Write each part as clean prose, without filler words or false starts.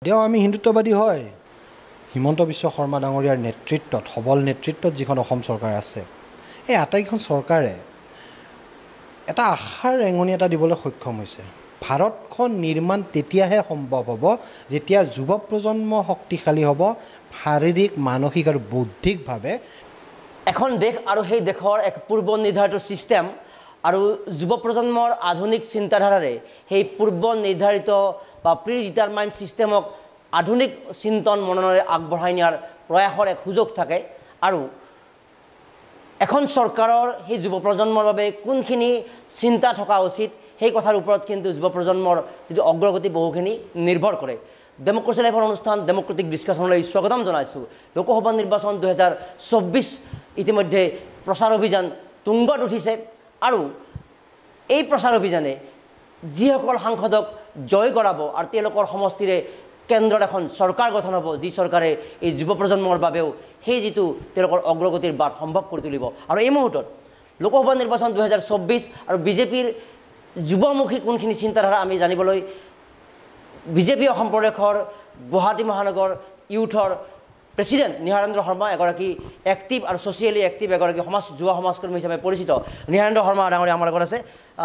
তেওঁ আমি হিন্দুত্ববাদী হয় হিমন্ত বিশ্ব শৰ্মা ডাঙৰীয়াৰ নেতৃত্বত সবল নেতৃত্বত যিখন অসম চৰকাৰ আছে এই আটাইখন চৰকাৰে এটা আশাৰ ৰেঙনি এটা দিবলৈ সক্ষম হৈছে ভাৰতখন নিৰ্মাণ তেতিয়াহে সম্ভৱ হ'ব যেতিয়া যুৱ প্ৰজন্ম শক্তিশালী হ'ব শাৰীৰিক মানসিক আৰু বৌদ্ধিকভাৱে এখন দেশ আৰু সেই দেশৰ এক পূৰ্ব নিৰ্ধাৰিত সিস্টেম আৰু যুৱ প্ৰজন্মৰ আধুনিক চিন্তাধাৰাৰে সেই পূৰ্ব নিৰ্ধাৰিত বা প্ৰি ডিটাৰমাইণ্ড সিস্টেমক আধুনিক চিন্তন মননেৰে আগবঢ়াই নিয়াৰ প্ৰয়াসৰ এক সুযোগ থাকে আৰু এখন চৰকাৰৰ সেই যুৱ প্ৰজন্মৰ বাবে কোনখিনি চিন্তা থকা উচিত সেই কথাৰ ওপৰত কিন্তু যুৱ প্ৰজন্মৰ যিটো অগ্ৰগতি বহুখিনি নিৰ্ভৰ কৰে ডেমক্ৰেচি লাইভৰ অনুষ্ঠান ডেমক্ৰেটিক ডিছকাশ্যনলৈ স্বাগতম জনাইছোঁ লোকসভা নিৰ্বাচন 2024 ইতিমধ্যে প্ৰচাৰ অভিযান তুংগত উঠিছে আৰু এই প্ৰচাৰ অভিযানে যিসকল সাংসদক জয় কৰাব আৰু তেওঁলোকৰ সমষ্টিৰে কেন্দ্ৰত এখন চৰকাৰ গঠন হ'ব যি চৰকাৰে এই যুৱ প্ৰজন্মৰ বাবেও সেই যিটো তেওঁলোকৰ অগ্ৰগতিৰ বাট সম্ভৱ কৰি তুলিব আৰু এই মুহূৰ্তত লোকসভা নিৰ্বাচন 2024 আৰু বিজেপিৰ যুৱমুখী কোনখিনি চিন্তাধাৰা আমি জানিবলৈ বিজেপি অসম প্ৰদেশৰ গুৱাহাটী মহানগৰ ইউথৰ প্ৰেচিডেণ্ট নিহাৰেন্দ্ৰ শৰ্মা এগৰাকী এক্টিভ আৰু ছ'চিয়েলি এক্টিভ এগৰাকী যুৱ সমাজকৰ্মী হিচাপে পৰিচিত নিহাৰেন্দ্ৰ শৰ্মা ডাঙৰীয়া আমাৰ লগত আছে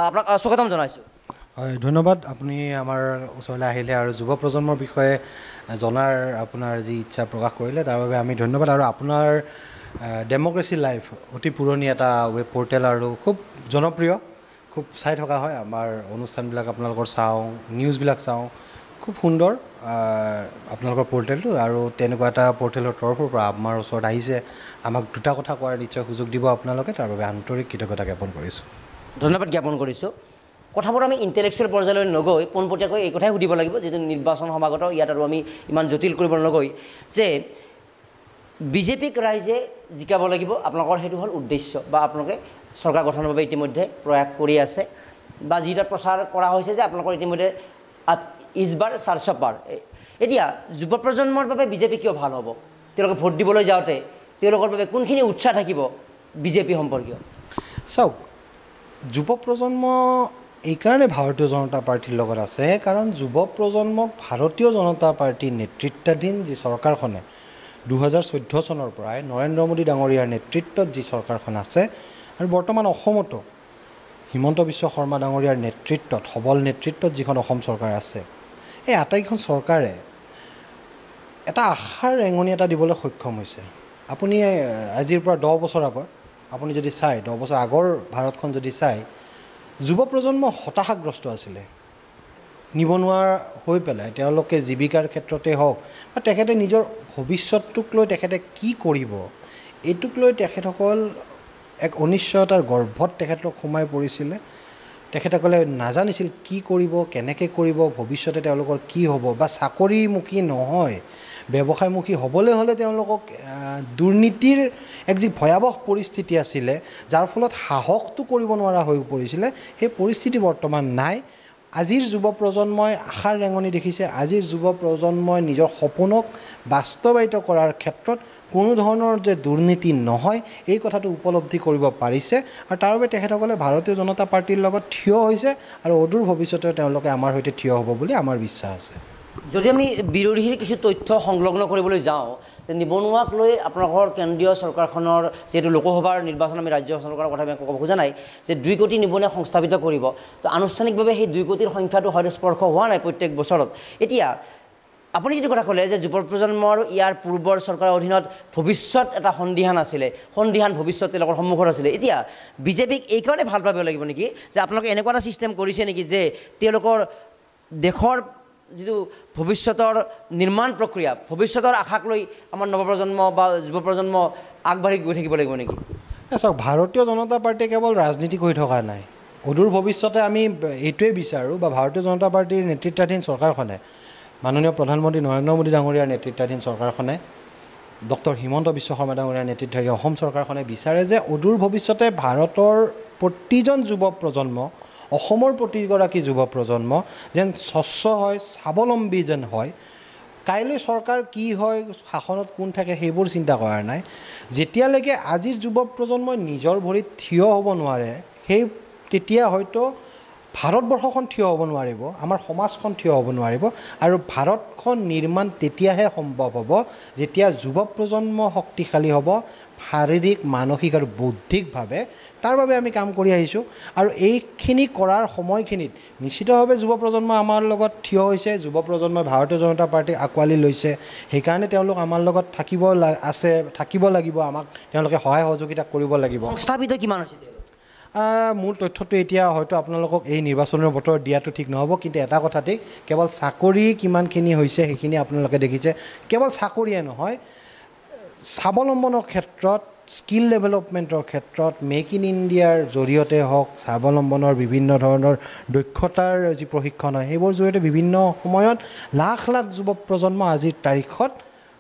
আপোনাক স্বাগতম জনাইছোঁ হয় ধন্যবাদ আপুনি আমাৰ ওচৰলৈ আহিলে আৰু যুৱ প্ৰজন্মৰ বিষয়ে জনাৰ আপোনাৰ যি ইচ্ছা প্ৰকাশ কৰিলে তাৰ বাবে আমি ধন্যবাদ আৰু আপোনাৰ ডেমক্ৰেচি লাইভ অতি পুৰণি এটা ৱেব পৰ্টেল আৰু খুব জনপ্ৰিয় খুব চাই থকা হয় আমাৰ অনুষ্ঠানবিলাক আপোনালোকৰ চাওঁ নিউজবিলাক চাওঁ খুব সুন্দৰ আপোনালোকৰ পৰ্টেলটো আৰু তেনেকুৱা এটা পৰ্টেলৰ তৰফৰ পৰা আমাৰ ওচৰত আহিছে আমাক দুটা কথা কোৱাৰ নিশ্চয় সুযোগ দিব আপোনালোকে তাৰ বাবে আন্তৰিক কৃতজ্ঞতা জ্ঞাপন কৰিছোঁ ধন্যবাদ জ্ঞাপন কৰিছোঁ কথাবোৰ আমি ইণ্টেলেকচুৱেল পৰ্যায়লৈ নগৈ পোনপটীয়াকৈ এই কথাই সুধিব লাগিব যিটো নিৰ্বাচন সমাগত ইয়াত আৰু আমি ইমান জটিল কৰিব নগৈ যে বিজেপিক ৰাইজে জিকাব লাগিব আপোনালোকৰ সেইটো হ'ল উদ্দেশ্য বা আপোনালোকে চৰকাৰ গঠনৰ বাবে ইতিমধ্যে প্ৰয়াস কৰি আছে বা যিটা প্ৰচাৰ কৰা হৈছে যে আপোনালোকৰ ইতিমধ্যে ইছবাৰ চাৰশপাৰ এতিয়া যুৱ প্ৰজন্মৰ বাবে বিজেপি কিয় ভাল হ'ব তেওঁলোকে ভোট দিবলৈ যাওঁতে তেওঁলোকৰ বাবে কোনখিনি উৎসাহ থাকিব বিজেপি সম্পৰ্কীয় চাওক যুৱ প্ৰজন্ম এইকাৰণে ভাৰতীয় জনতা পাৰ্টীৰ লগত আছে কাৰণ যুৱ প্ৰজন্মক ভাৰতীয় জনতা পাৰ্টীৰ নেতৃত্বাধীন যি চৰকাৰখনে 2014 চনৰ পৰাই নৰেন্দ্ৰ মোদী ডাঙৰীয়াৰ নেতৃত্বত যি চৰকাৰখন আছে আৰু বৰ্তমান অসমতো হিমন্ত বিশ্ব শৰ্মা ডাঙৰীয়াৰ নেতৃত্বত সবল নেতৃত্বত যিখন অসম চৰকাৰ আছে এই আটাইখন চৰকাৰে এটা আশাৰ ৰেঙনি এটা দিবলৈ সক্ষম হৈছে আপুনি আজিৰ পৰা 10 বছৰ আগত আপুনি যদি চাই 10 বছৰ আগৰ ভাৰতখন যদি চাই যুৱ প্ৰজন্ম হতাশাগ্ৰস্ত আছিলে নিবনুৱা হৈ পেলাই তেওঁলোকে জীৱিকাৰ ক্ষেত্ৰতে হওক বা তেখেতে নিজৰ ভৱিষ্যতটোক লৈ তেখেতে কি কৰিব এইটোক লৈ তেখেতসকল এক অনিশ্চয়তাৰ গৰ্ভত তেখেতলোক সোমাই পৰিছিলে তেখেতসকলে নাজানিছিল কি কৰিব কেনেকৈ কৰিব ভৱিষ্যতে তেওঁলোকৰ কি হ'ব বা চাকৰিমুখী নহয় ব্যৱসায়মুখী হ'বলৈ হ'লে তেওঁলোকক দুৰ্নীতিৰ এক যি ভয়াৱহ পৰিস্থিতি আছিলে যাৰ ফলত সাহসটো কৰিব নোৱাৰা হৈ পৰিছিলে সেই পৰিস্থিতি বৰ্তমান নাই আজিৰ যুৱ প্ৰজন্মই আশাৰ ৰেঙনি দেখিছে আজিৰ যুৱ প্ৰজন্মই নিজৰ সপোনক বাস্তৱায়িত কৰাৰ ক্ষেত্ৰত কোনো ধৰণৰ যে দুৰ্নীতি নহয় এই কথাটো উপলব্ধি কৰিব পাৰিছে আৰু তাৰ বাবে তেখেতসকলে ভাৰতীয় জনতা পাৰ্টীৰ লগত থিয় হৈছে আৰু অদূৰ ভৱিষ্যতে তেওঁলোকে আমাৰ সৈতে থিয় হ'ব বুলি আমাৰ বিশ্বাস আছে যদি আমি বিৰোধীৰ কিছু তথ্য সংলগ্ন কৰিবলৈ যাওঁ যে নিবনুৱাক লৈ আপোনালোকৰ কেন্দ্ৰীয় চৰকাৰখনৰ যিহেতু লোকসভাৰ নিৰ্বাচন আমি ৰাজ্য চৰকাৰৰ কথা আমি ক'ব খোজা নাই যে 2 কোটি নিবনুৱা সংস্থাপিত কৰিব তো আনুষ্ঠানিকভাৱে সেই 2 কোটিৰ সংখ্যাটো হয়তো স্পৰ্শ হোৱা নাই প্ৰত্যেক বছৰত এতিয়া আপুনি যিটো কথা ক'লে যে যুৱ প্ৰজন্মৰ ইয়াৰ পূৰ্বৰ চৰকাৰৰ অধীনত ভৱিষ্যত এটা সন্দিহান আছিলে সন্দিহান ভৱিষ্যত তেওঁলোকৰ সন্মুখত আছিলে এতিয়া বিজেপিক এইকাৰণে ভাল পাব লাগিব নেকি যে আপোনালোকে এনেকুৱা এটা ছিষ্টেম কৰিছে নেকি যে তেওঁলোকৰ দেশৰ যিটো ভৱিষ্যতৰ নিৰ্মাণ প্ৰক্ৰিয়া ভৱিষ্যতৰ আশাক লৈ আমাৰ নৱপ্ৰজন্ম বা যুৱ প্ৰজন্ম আগবাঢ়ি গৈ থাকিব লাগিব নেকি চাওক ভাৰতীয় জনতা পাৰ্টীয়ে কেৱল ৰাজনীতি কৰি থকা নাই অদূৰ ভৱিষ্যতে আমি এইটোৱে বিচাৰোঁ বা ভাৰতীয় জনতা পাৰ্টীৰ নেতৃত্বাধীন চৰকাৰখনে মাননীয় প্ৰধানমন্ত্ৰী নৰেন্দ্ৰ মোদী ডাঙৰীয়াৰ নেতৃত্বাধীন চৰকাৰখনে ডক্টৰ হিমন্ত বিশ্ব শৰ্মা ডাঙৰীয়াৰ নেতৃত্বাধীন অসম চৰকাৰখনে বিচাৰে যে অদূৰ ভৱিষ্যতে ভাৰতৰ প্ৰতিজন যুৱ প্ৰজন্ম অসমৰ প্ৰতিগৰাকী যুৱ প্ৰজন্ম যেন স্বচ্ছ হয় স্বাৱলম্বী যেন হয় কাইলৈ চৰকাৰ কি হয় শাসনত কোন থাকে সেইবোৰ চিন্তা কৰা নাই যেতিয়ালৈকে আজিৰ যুৱ প্ৰজন্মই নিজৰ ভৰিত থিয় হ'ব নোৱাৰে সেই তেতিয়া হয়তো ভাৰতবৰ্ষখন থিয় হ'ব নোৱাৰিব, আমাৰ সমাজখন থিয় হ'ব নোৱাৰিব আৰু ভাৰতখন নিৰ্মাণ তেতিয়াহে সম্ভৱ হ'ব যেতিয়া যুৱ প্ৰজন্ম শক্তিশালী হ'ব শাৰীৰিক, মানসিক আৰু বৌদ্ধিকভাৱে। তাৰ বাবে আমি কাম কৰি আহিছোঁ আৰু এইখিনি কৰাৰ সময়খিনিত নিশ্চিতভাৱে যুৱ প্ৰজন্ম আমাৰ লগত থিয় হৈছে, যুৱ প্ৰজন্মই ভাৰতীয় জনতা পাৰ্টিক আঁকোৱালি লৈছে। সেইকাৰণে তেওঁলোক আমাৰ লগত থাকিব লাগিব, আমাক তেওঁলোকে সহায় সহযোগিতা কৰিব লাগিব। সংস্থাপিত কিমান হৈছে? মূল তথ্যটো এতিয়া হয়তো আপোনালোকক এই নিৰ্বাচনৰ বতৰত দিয়াটো ঠিক নহ'ব, কিন্তু এটা কথাতেই কেৱল চাকৰি কিমানখিনি হৈছে সেইখিনি আপোনালোকে দেখিছে। কেৱল চাকৰিয়ে নহয়, স্বাৱলম্বনৰ ক্ষেত্ৰত, স্কিল ডেভেলপমেণ্টৰ ক্ষেত্ৰত, মেক ইন ইণ্ডিয়াৰ জৰিয়তে হওক, স্বাৱলম্বনৰ বিভিন্ন ধৰণৰ দক্ষতাৰ যি প্ৰশিক্ষণ হয় সেইবোৰ জৰিয়তে বিভিন্ন সময়ত লাখ লাখ যুৱ প্ৰজন্ম আজিৰ তাৰিখত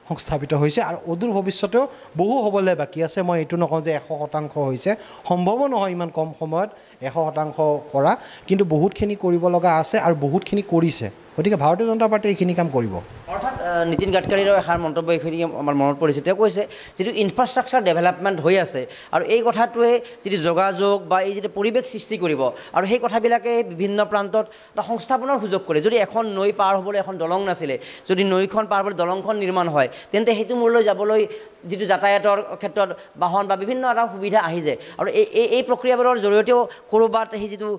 সংস্থাপিত হৈছে আৰু অদূৰ ভৱিষ্যতেও বহু হ'বলৈ বাকী আছে। মই এইটো নকওঁ যে 100% হৈছে, সম্ভৱো নহয় ইমান কম সময়ত 100% কৰা, কিন্তু বহুতখিনি কৰিব লগা আছে আৰু বহুতখিনি কৰিছে। গতিকে ভাৰতীয় জনতা পাৰ্টিয়ে এইখিনি কাম কৰিব। অৰ্থাৎ নীতিন গাডকাৰীৰো এষাৰ মন্তব্য এইখিনি আমাৰ মনত পৰিছে। তেওঁ কৈছে যিটো ইনফ্ৰাষ্ট্ৰাকচাৰ ডেভেলপমেণ্ট হৈ আছে আৰু এই কথাটোৱে যিটো যোগাযোগ বা এই যিটো পৰিৱেশ সৃষ্টি কৰিব আৰু সেই কথাবিলাকে বিভিন্ন প্ৰান্তত এটা সংস্থাপনৰ সুযোগ কৰে। যদি এখন নৈ পাৰ হ'বলৈ এখন দলং নাছিলে, যদি নৈখন পাৰ হ'বলৈ দলংখন নিৰ্মাণ হয়, তেন্তে সেইটো মূললৈ যাবলৈ যিটো যাতায়াতৰ ক্ষেত্ৰত বাহন বা বিভিন্ন এটা সুবিধা আহি যায় আৰু এই প্ৰক্ৰিয়াবোৰৰ জৰিয়তেও ক'ৰবাত সেই যিটো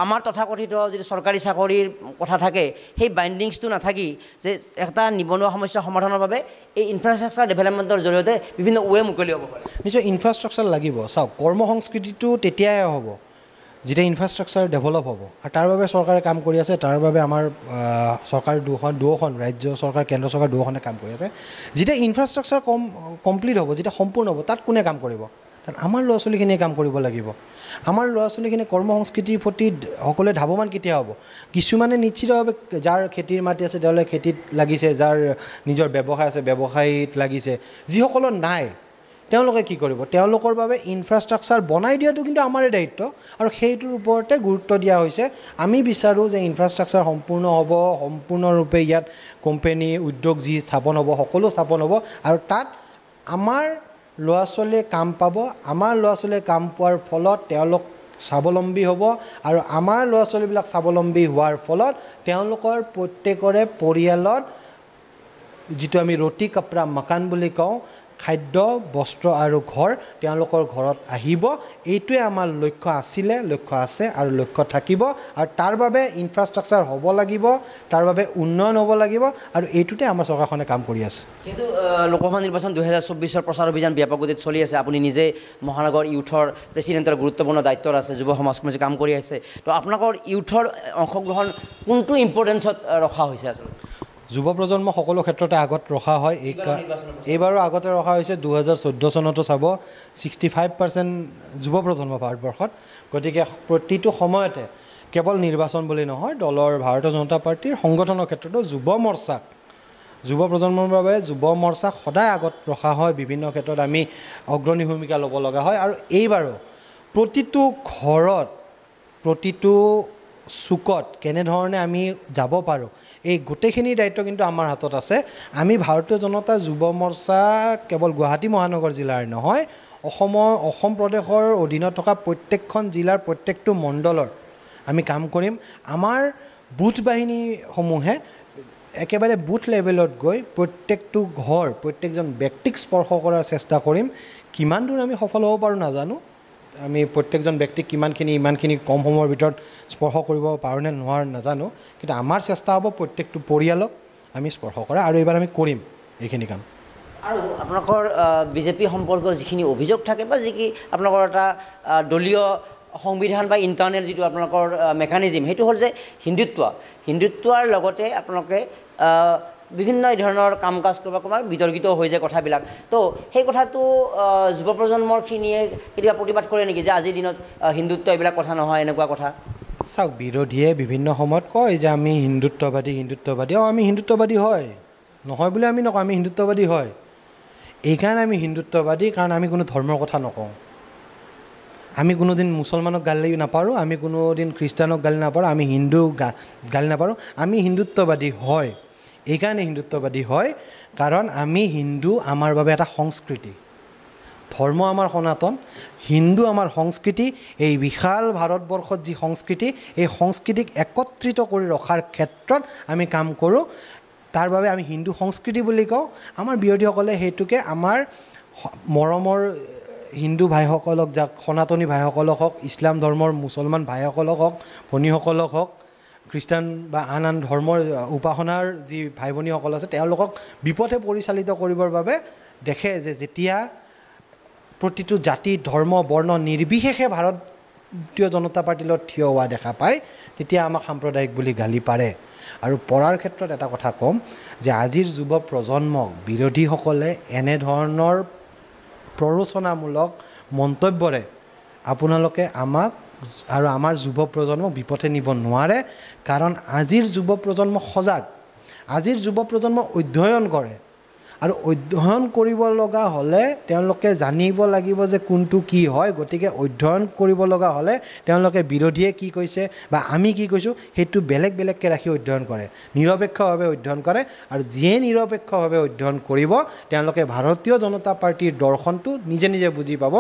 আমাৰ তথাকথিত যিটো চৰকাৰী চাকৰিৰ কথা থাকে সেই বাইণ্ডিংছটো নাথাকি যে এটা নিবনুৱা সমস্যা সমাধানৰ বাবে এই ইনফ্ৰাষ্ট্ৰাকচাৰ ডেভেলপমেণ্টৰ জৰিয়তে বিভিন্ন ৱে মুকলি হ'ব পাৰে। নিশ্চয় ইনফ্ৰাষ্ট্ৰাকচাৰ লাগিব। চাওক, কৰ্ম সংস্কৃতিটো তেতিয়াহে হ'ব যেতিয়া ইনফ্ৰাষ্ট্ৰাকচাৰ ডেভেলপ হ'ব আৰু তাৰ বাবে চৰকাৰে কাম কৰি আছে। তাৰ বাবে আমাৰ চৰকাৰ দুয়োখন ৰাজ্য চৰকাৰ, কেন্দ্ৰ চৰকাৰ দুয়োখনে কাম কৰি আছে। যেতিয়া ইনফ্ৰাষ্ট্ৰাকচাৰ কমপ্লিট হ'ব, যেতিয়া সম্পূৰ্ণ হ'ব, তাত কোনে কাম কৰিব? তাত আমাৰ ল'ৰা ছোৱালীখিনিয়ে কাম কৰিব লাগিব। আমাৰ ল'ৰা ছোৱালীখিনি কৰ্ম সংস্কৃতিৰ প্ৰতি সকলোৱে ধাৱমান কেতিয়া হ'ব? কিছুমানে নিশ্চিতভাৱে যাৰ খেতিৰ মাটি আছে তেওঁলোকে খেতিত লাগিছে, যাৰ নিজৰ ব্যৱসায় আছে ব্যৱসায়ত লাগিছে। যিসকলৰ নাই তেওঁলোকে কি কৰিব? তেওঁলোকৰ বাবে ইনফ্ৰাষ্ট্ৰাকচাৰ বনাই দিয়াটো কিন্তু আমাৰে দায়িত্ব আৰু সেইটোৰ ওপৰতে গুৰুত্ব দিয়া হৈছে। আমি বিচাৰোঁ যে ইনফ্ৰাষ্ট্ৰাকচাৰ সম্পূৰ্ণ হ'ব, সম্পূৰ্ণৰূপে ইয়াত কোম্পানী, উদ্যোগ যি স্থাপন হ'ব সকলো স্থাপন হ'ব আৰু তাত আমাৰ ল'ৰা ছোৱালীয়ে কাম পাব। আমাৰ ল'ৰা ছোৱালীয়ে কাম পোৱাৰ ফলত তেওঁলোক স্বাৱলম্বী হ'ব আৰু আমাৰ ল'ৰা ছোৱালীবিলাক স্বাৱলম্বী হোৱাৰ ফলত তেওঁলোকৰ প্ৰত্যেকৰে পৰিয়ালত যিটো আমি ৰুটি কাপৰা মকান বুলি কওঁ, খাদ্য, বস্ত্ৰ আৰু ঘৰ তেওঁলোকৰ ঘৰত আহিব। এইটোৱে আমাৰ লক্ষ্য আছিলে, লক্ষ্য আছে আৰু লক্ষ্য থাকিব আৰু তাৰ বাবে ইনফ্ৰাষ্ট্ৰাকচাৰ হ'ব লাগিব, তাৰ বাবে উন্নয়ন হ'ব লাগিব আৰু এইটোতে আমাৰ চৰকাৰখনে কাম কৰি আছে। কিন্তু লোকসভা নিৰ্বাচন 2024 প্ৰচাৰ অভিযান ব্যাপক গতিত চলি আছে। আপুনি নিজে মহানগৰ ইউথৰ প্ৰেচিডেণ্টৰ গুৰুত্বপূৰ্ণ দায়িত্বত আছে, যুৱ সমাজ কমিটি কাম কৰি আছে। তো আপোনালোকৰ ইউথৰ অংশগ্ৰহণ কোনটো ইম্পৰ্টেঞ্চত ৰখা হৈছে আচলতে? যুৱ প্ৰজন্ম সকলো ক্ষেত্ৰতে আগত ৰখা হয়। এইবাৰো আগতে ৰখা হৈছে। 2014 চনতো চাব 65% যুৱ প্ৰজন্ম ভাৰতবৰ্ষত। গতিকে প্ৰতিটো সময়তে কেৱল নিৰ্বাচন বুলি নহয়, দলৰ ভাৰতীয় জনতা পাৰ্টিৰ সংগঠনৰ ক্ষেত্ৰতো যুৱ প্ৰজন্মৰ বাবে যুৱ মৰ্চাক সদায় আগত ৰখা হয়। বিভিন্ন ক্ষেত্ৰত আমি অগ্ৰণী ভূমিকা ল'ব লগা হয় আৰু এইবাৰো প্ৰতিটো ঘৰত, প্ৰতিটো চুকত কেনেধৰণে আমি যাব পাৰোঁ এই গোটেইখিনি দায়িত্ব কিন্তু আমাৰ হাতত আছে। আমি ভাৰতীয় জনতা যুৱ মৰ্চা কেৱল গুৱাহাটী মহানগৰ জিলাৰ নহয়, অসম প্ৰদেশৰ অধীনত থকা প্ৰত্যেকখন জিলাৰ প্ৰত্যেকটো মণ্ডলৰ আমি কাম কৰিম। আমাৰ বুথ বাহিনীসমূহে একেবাৰে বুথ লেভেলত গৈ প্ৰত্যেকটো ঘৰ, প্ৰত্যেকজন ব্যক্তিক স্পৰ্শ কৰাৰ চেষ্টা কৰিম। কিমান দূৰ আমি সফল হ'ব পাৰোঁ নাজানো। আমি প্ৰত্যেকজন ব্যক্তিক ইমানখিনি কম সময়ৰ ভিতৰত স্পৰ্শ কৰিব পাৰোঁ নে নোৱাৰোঁ নাজানো, কিন্তু আমাৰ চেষ্টা হ'ব প্ৰত্যেকটো পৰিয়ালক আমি স্পৰ্শ কৰা আৰু এইবাৰ আমি কৰিম এইখিনি কাম। আৰু আপোনালোকৰ বিজেপি সম্পৰ্কীয় যিখিনি অভিযোগ থাকে বা আপোনালোকৰ এটা দলীয় সংবিধান বা ইণ্টাৰনেল যিটো আপোনালোকৰ মেকানিজিম, সেইটো হ'ল যে হিন্দুত্বৰ লগতে আপোনালোকে বিভিন্ন ধৰণৰ কাম কাজ ক'ৰবাত বিতৰ্কিত হৈ যায় কথাবিলাক। তো সেই কথাটো যুৱ প্ৰজন্মৰখিনিয়ে কেতিয়াবা প্ৰতিবাদ কৰে নেকি যে আজিৰ দিনত হিন্দুত্ব এইবিলাক কথা নহয়, এনেকুৱা কথা? চাওক, বিৰোধীয়ে বিভিন্ন সময়ত কয় যে আমি হিন্দুত্ববাদী। আমি হিন্দুত্ববাদী হয়, নহয় বুলি আমি নকওঁ, আমি হিন্দুত্ববাদী হয়। এইকাৰণে আমি হিন্দুত্ববাদী, কাৰণ আমি কোনো ধৰ্মৰ কথা নকওঁ। আমি কোনোদিন মুছলমানক গালি নাপাৰোঁ, আমি কোনোদিন খ্ৰীষ্টানক গালি নাপাৰোঁ, আমি হিন্দু গালি নাপাৰোঁ। আমি হিন্দুত্ববাদী হয়। এইকাৰণে হিন্দুত্ববাদী হয় কাৰণ আমি হিন্দু, আমাৰ বাবে এটা সংস্কৃতি। ধৰ্ম আমাৰ সনাতন, হিন্দু আমাৰ সংস্কৃতি, এই বিশাল ভাৰতবৰ্ষত যি সংস্কৃতি, এই সংস্কৃতিক একত্ৰিত কৰি ৰখাৰ ক্ষেত্ৰত আমি কাম কৰোঁ। তাৰ বাবে আমি হিন্দু সংস্কৃতি বুলি কওঁ। আমাৰ বিৰোধীসকলে সেইটোকে আমাৰ মৰমৰ হিন্দু ভাইসকলক, যাক সনাতনী ভাইসকলক হওক, ইছলাম ধৰ্মৰ মুছলমান ভাইসকলক হওক, ভনীসকলক হওক, খ্ৰীষ্টান বা আন আন ধৰ্মৰ উপাসনাৰ যি ভাই ভনীসকল আছে, তেওঁলোকক বিপথে পৰিচালিত কৰিবৰ বাবে দেখে যে যেতিয়া প্ৰতিটো জাতি ধৰ্ম বৰ্ণ নিৰ্বিশেষে ভাৰতীয় জনতা পাৰ্টীৰ লগত থিয় হোৱা দেখা পায়, তেতিয়া আমাক সাম্প্ৰদায়িক বুলি গালি পাৰে। আৰু পৰাৰ ক্ষেত্ৰত এটা কথা ক'ম যে আজিৰ যুৱ প্ৰজন্মক বিৰোধীসকলে এনেধৰণৰ প্ৰৰোচনামূলক মন্তব্যৰে আপোনালোকে আমাক আৰু আমাৰ যুৱ প্ৰজন্মক বিপথে নিব নোৱাৰে। কাৰণ আজিৰ যুৱ প্ৰজন্ম সজাগ, আজিৰ যুৱ প্ৰজন্ম অধ্যয়ন কৰে, আৰু অধ্যয়ন কৰিব লগা হ'লে তেওঁলোকে জানিব লাগিব যে কোনটো কি হয়। গতিকে অধ্যয়ন কৰিব লগা হ'লে তেওঁলোকে বিৰোধীয়ে কি কৈছে বা আমি কি কৈছোঁ সেইটো বেলেগ বেলেগকৈ ৰাখি অধ্যয়ন কৰে, নিৰপেক্ষভাৱে অধ্যয়ন কৰে। আৰু যিয়ে নিৰপেক্ষভাৱে অধ্যয়ন কৰিব তেওঁলোকে ভাৰতীয় জনতা পাৰ্টীৰ দৰ্শনটো নিজে নিজে বুজি পাব।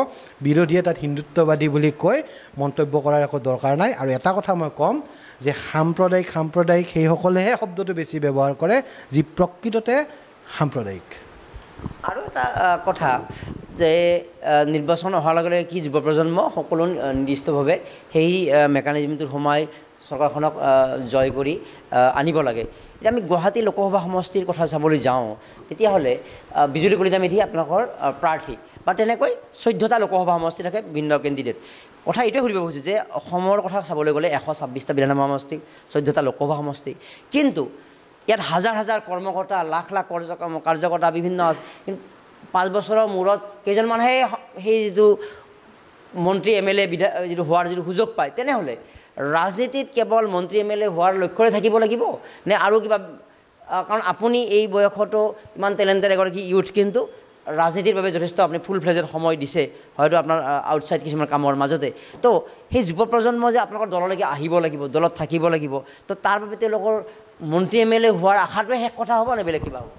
বিৰোধীয়ে তাত হিন্দুত্ববাদী বুলি কৈ মন্তব্য কৰাৰ একো দৰকাৰ নাই। আৰু এটা কথা মই ক'ম যে সাম্প্ৰদায়িক সেইসকলেহে শব্দটো বেছি ব্যৱহাৰ কৰে যি প্ৰকৃততে সাম্প্ৰদায়িক। আৰু এটা কথা যে নিৰ্বাচন অহাৰ লগে লগে কি যুৱ প্ৰজন্ম সকলো নিৰ্দিষ্টভাৱে সেই মেকানিজমটোত সোমাই চৰকাৰখনক জয় কৰি আনিব লাগে। এতিয়া আমি গুৱাহাটী লোকসভা সমষ্টিৰ কথা চাবলৈ যাওঁ, তেতিয়াহ'লে বিজুলী কলিতা মেধি আপোনালোকৰ প্ৰাৰ্থী, বা তেনেকৈ 14টা লোকসভা সমষ্টি থাকে ভিন্ন কেণ্ডিডেট। কথা এইটোৱে সুধিব খুজিছোঁ যে অসমৰ কথা চাবলৈ গ'লে 126টা বিধানসভা সমষ্টি, 14টা লোকসভা সমষ্টি, কিন্তু ইয়াত হাজাৰ হাজাৰ কৰ্মকৰ্তা, লাখ লাখ কাৰ্যকৰ্তা বিভিন্ন আছে, কিন্তু 5 বছৰৰ মূৰত কেইজনমানহে সেই যিটো মন্ত্ৰী MLA যিটো হোৱাৰ যিটো সুযোগ পায়। তেনেহ'লে ৰাজনীতিত কেৱল মন্ত্ৰী MLA হোৱাৰ লক্ষ্যৰে থাকিব লাগিব নে আৰু কিবা? কাৰণ আপুনি এই বয়সতো ইমান টেলেণ্টেড এগৰাকী ইউথ, কিন্তু ৰাজনীতিৰ বাবে যথেষ্ট আপুনি ফুল ফ্লেজত সময় দিছে, হয়তো আপোনাৰ আউটছাইড কিছুমান কামৰ মাজতে। তো সেই যুৱ প্ৰজন্ম যে আপোনালোকৰ দললৈকে আহিব লাগিব, দলত থাকিব লাগিব, তো তাৰ বাবে তেওঁলোকৰ মন্ত্ৰী MLA হোৱাৰ আশাটোৱে শেষ কথা হ'ব নে বেলেগ কিবা হ'ব?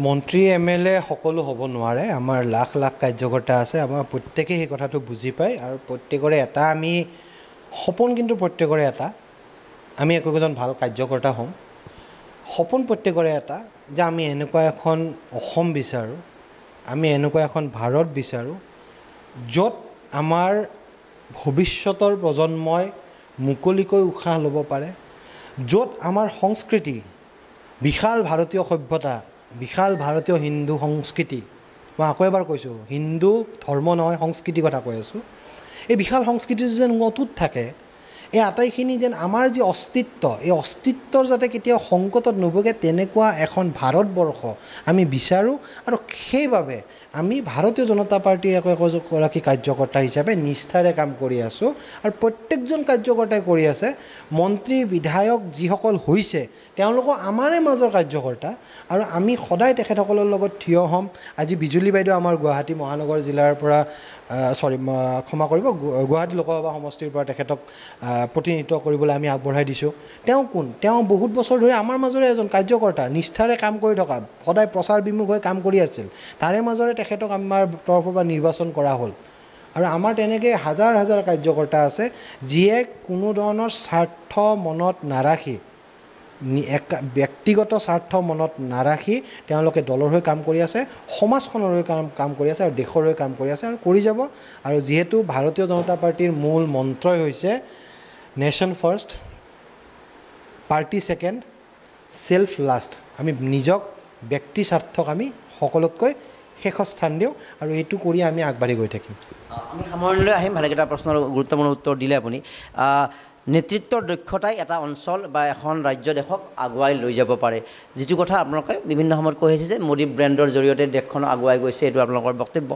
মন্ত্ৰী MLA সকলো হ'ব নোৱাৰে। আমাৰ লাখ লাখ কাৰ্যকৰ্তা আছে, আমাৰ প্ৰত্যেকেই সেই কথাটো বুজি পায়। আৰু প্ৰত্যেকৰে এটা আমি সপোন, কিন্তু প্ৰত্যেকৰে এটা আমি একোজন ভাল কাৰ্যকৰ্তা হ'ম। সপোন প্ৰত্যেকৰে এটা যে আমি এনেকুৱা এখন অসম বিচাৰোঁ, আমি এনেকুৱা এখন ভাৰত বিচাৰোঁ য'ত আমাৰ ভৱিষ্যতৰ প্ৰজন্মই মুকলিকৈ উশাহ ল'ব পাৰে, য'ত আমাৰ সংস্কৃতি, বিশাল ভাৰতীয় সভ্যতা, বিশাল ভাৰতীয় হিন্দু সংস্কৃতি, মই আকৌ এবাৰ কৈছোঁ হিন্দু ধৰ্ম নহয় সংস্কৃতিৰ কথা কৈ আছোঁ, এই বিশাল সংস্কৃতি যেন অটুট থাকে, এই আটাইখিনি যেন আমাৰ যি অস্তিত্ব, এই অস্তিত্বৰ যাতে কেতিয়াও সংকটত নভোগে তেনেকুৱা এখন ভাৰতবৰ্ষ আমি বিচাৰোঁ। আৰু সেইবাবে আমি ভাৰতীয় জনতা পাৰ্টীৰ একোগৰাকী কাৰ্যকৰ্তা হিচাপে নিষ্ঠাৰে কাম কৰি আছোঁ। আৰু প্ৰত্যেকজন কাৰ্যকৰ্তাই কৰি আছে। মন্ত্ৰী বিধায়ক যিসকল হৈছে তেওঁলোকৰ আমাৰে মাজৰ কাৰ্যকৰ্তা, আৰু আমি সদায় তেখেতসকলৰ লগত থিয় হ'ম। আজি বিজুলী বাইদেউ আমাৰ গুৱাহাটী মহানগৰ জিলাৰ পৰা ক্ষমা কৰিব, গুৱাহাটী লোকসভা সমষ্টিৰ পৰা তেখেতক প্ৰতিনিধিত্ব কৰিবলৈ আমি আগবঢ়াই দিছোঁ। তেওঁ কোন? তেওঁ বহুত বছৰ ধৰি আমাৰ মাজৰে এজন কাৰ্যকৰ্তা, নিষ্ঠাৰে কাম কৰি থকা, সদায় প্ৰচাৰ বিমুখ হৈ কাম কৰি আছিল। তাৰে মাজৰে তেখেতক আমাৰ তৰফৰ পৰা নিৰ্বাচন কৰা হ'ল। আৰু আমাৰ তেনেকৈ হাজাৰ হাজাৰ কাৰ্যকৰ্তা আছে যিয়ে কোনো ধৰণৰ স্বাৰ্থ মনত নাৰাখি, ব্যক্তিগত স্বাৰ্থ মনত নাৰাখি তেওঁলোকে দলৰ হৈ কাম কৰি আছে, সমাজখনৰ হৈ কাম কৰি আছে, আৰু দেশৰ হৈ কাম কৰি আছে আৰু কৰি যাব। আৰু যিহেতু ভাৰতীয় জনতা পাৰ্টীৰ মূল মন্ত্ৰই হৈছে nation first, party second, self last. আমি নিজক, ব্যক্তি স্বাৰ্থক আমি সকলোতকৈ শেষত স্থান দিওঁ, আৰু এইটো কৰি আমি আগবাঢ়ি গৈ থাকিম। আমি সামৰণিলৈ আহিম। ভালেকেইটা প্ৰশ্নৰ গুৰুত্বপূৰ্ণ উত্তৰ দিলে আপুনি। নেতৃত্বৰ দক্ষতাই এটা অঞ্চল বা এখন ৰাজ্য দেশক আগুৱাই লৈ যাব পাৰে, যিটো কথা আপোনালোকে বিভিন্ন সময়ত কৈ আহিছে যে মোদী ব্ৰেণ্ডৰ জৰিয়তে দেশখন আগুৱাই গৈছে, এইটো আপোনালোকৰ বক্তব্য।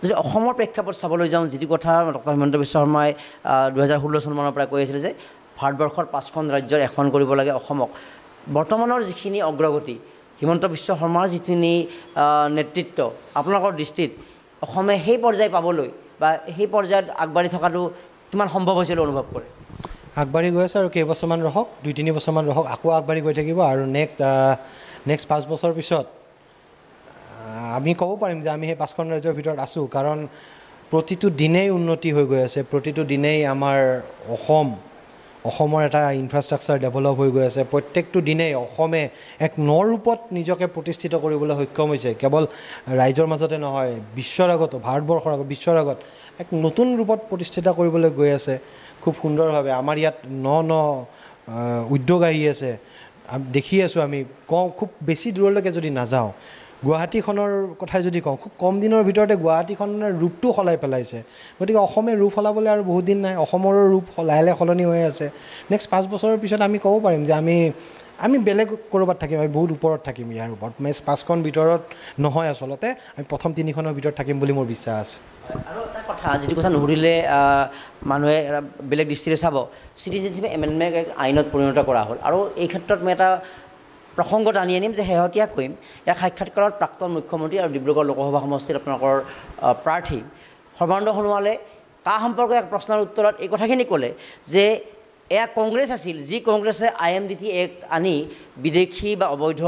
যদি অসমৰ প্ৰেক্ষাপট চাবলৈ যাওঁ, যিটো কথা ডক্টৰ হিমন্ত বিশ্ব শৰ্মাই 2016 চনমানৰ পৰা কৈ আছিলে যে ভাৰতবৰ্ষৰ 5খন ৰাজ্যৰ এখন কৰিব লাগে অসমক, বৰ্তমানৰ যিখিনি অগ্ৰগতি, হিমন্ত বিশ্ব শৰ্মাৰ যিখিনি নেতৃত্ব, আপোনালোকৰ দৃষ্টিত অসমে সেই পৰ্যায় পাবলৈ বা সেই পৰ্যায়ত আগবাঢ়ি থকাটো কিমান সম্ভৱ হৈছিল অনুভৱ কৰে? আগবাঢ়ি গৈ আছে, আৰু কেইবছৰমান ৰহক, 2-3 বছৰমান ৰহক, আকৌ আগবাঢ়ি গৈ থাকিব। আৰু নেক্সট 5 বছৰ পিছত আমি ক'ব পাৰিম যে আমি সেই 5খন ৰাজ্যৰ ভিতৰত আছোঁ, কাৰণ প্ৰতিটো দিনেই উন্নতি হৈ গৈ আছে, প্ৰতিটো দিনেই আমাৰ অসমৰ এটা ইনফ্ৰাষ্ট্ৰাকচাৰ ডেভেলপ হৈ গৈ আছে, প্ৰত্যেকটো দিনেই অসমে এক নৰূপত নিজকে প্ৰতিষ্ঠিত কৰিবলৈ সক্ষম হৈছে। কেৱল ৰাইজৰ মাজতে নহয়, বিশ্বৰ আগতো, ভাৰতবৰ্ষৰ আগত, বিশ্বৰ আগত এক নতুন ৰূপত প্ৰতিষ্ঠিত কৰিবলৈ গৈ আছে খুব সুন্দৰভাৱে। আমাৰ ইয়াত ন উদ্যোগ আহি আছে, দেখি আছোঁ আমি। খুব বেছি দূৰলৈকে যদি নাযাওঁ, গুৱাহাটীখনৰ কথাই যদি কওঁ, খুব কম দিনৰ ভিতৰতে গুৱাহাটীখনৰ ৰূপটো সলাই পেলাইছে। গতিকে অসমে ৰূপ সলাবলৈ আৰু বহুত দিন নাই, অসমৰো ৰূপ লাহে লাহে সলনি হৈ আছে। নেক্সট 5 বছৰৰ পিছত আমি ক'ব পাৰিম যে আমি বেলেগ ক'ৰবাত থাকিম, আমি বহুত ওপৰত থাকিম। ইয়াৰ ওপৰত 5খন ভিতৰত নহয়, আচলতে আমি প্ৰথম 3খনৰ ভিতৰত থাকিম বুলি মোৰ বিশ্বাস আছে। আৰু এটা কথা, যিটো কথা নুসুধিলে মানুহে বেলেগ দৃষ্টিৰে চাব, চিটিজেনশ্বিপ এমেণ্ডমেণ্ট আইনত পৰিণত কৰা হ'ল। আৰু এই ক্ষেত্ৰত মই এটা প্ৰসংগ টানি আনিম যে শেহতীয়াকৈ এক সাক্ষাৎকাৰত প্ৰাক্তন মুখ্যমন্ত্ৰী আৰু ডিব্ৰুগড় লোকসভা সমষ্টিৰ আপোনালোকৰ প্ৰাৰ্থী সৰ্বানন্দ সোণোৱালে কা সম্পৰ্কে এক প্ৰশ্নৰ উত্তৰত এই কথাখিনি ক'লে যে এয়া কংগ্ৰেছ আছিল, যি কংগ্ৰেছে IMDT এক্ট আনি বিদেশী বা অবৈধ